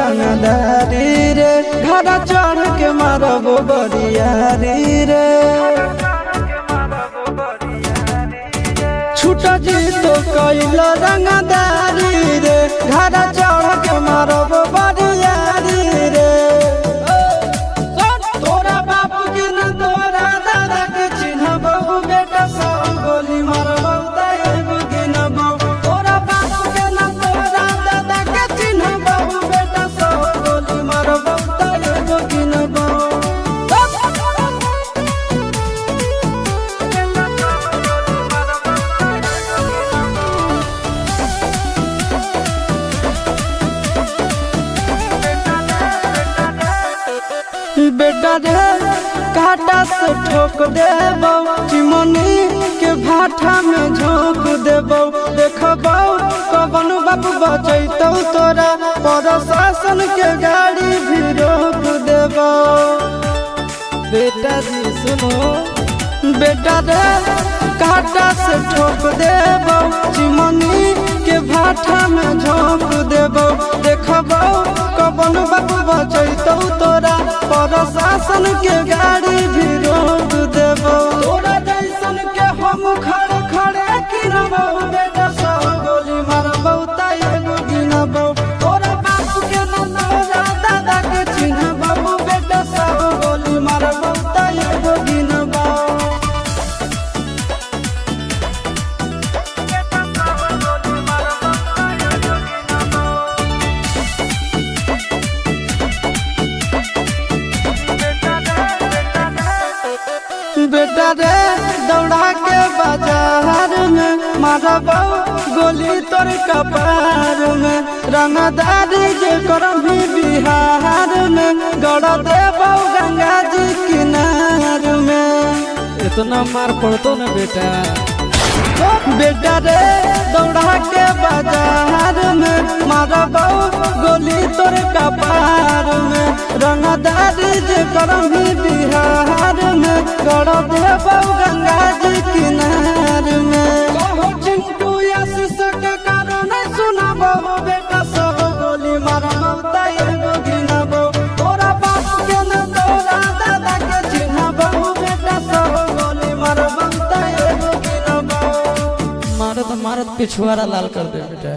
रंगदारी रे घर चढ़ के मारब बरियारी रे छूट जी तो कैल रंगदारी रे घर चढ़ के मारब बरियारी रे तोरा बाप के न तोरा दादा के चिन्हबहु बेटा सब गोली मारबहु एगो गिनबहु तोरा बाप के न तोरा दादा के चिन्हबहु बेटा सब गोली मारबहु एगो गिनबहु बेटा रे काटा से ठोक देबौ चिमनी के भाठा में झोंक देबौ देखबौ कवन बाप बचैतौ तोरा प्रशासन के गाड़ी भी रोक देबौ बेटा जी सुनो बेटा रे काटा से ठोक देबौ चिमनी के भाठा में झोंक देबौ देखबौ कवन बाप बचैतौ तोरा प्रशासन के गाड़ी भी रोक देबौ तोरा जैसन के हम खड़े खड़े गिनबौ बेटा सब गोली मारबौ एगो गिनबौ तोरा बाप के न तोरा दादा के चिन्हबौ बेटा सब गोली मारबौ एगो गिनबौ बेटा रे दौड़ा के बाजार में मारबौ गोली तोर कपार में रंगदारी जे करभी बिहार में गड़ देबौ गंगा जी किनार में इतना मार पड़तो न बेटा बेटा रे दौड़ा के बाजार में मारबौ गोली तोर कपार में रंगदारी जे करभी बिहार में गड़ देबौ गंगा जी किनार में कहो चिंटू आशीष के कारण सुनबौ बेटा सब गोली मारबौ एगो गिनबौ तोरा बाप के न तोरा दादा के चिन्हबौ बेटा सब गोली मारबौ एगो गिनबौ मारत मारत पिछुआरा लाल कर दे बेटा।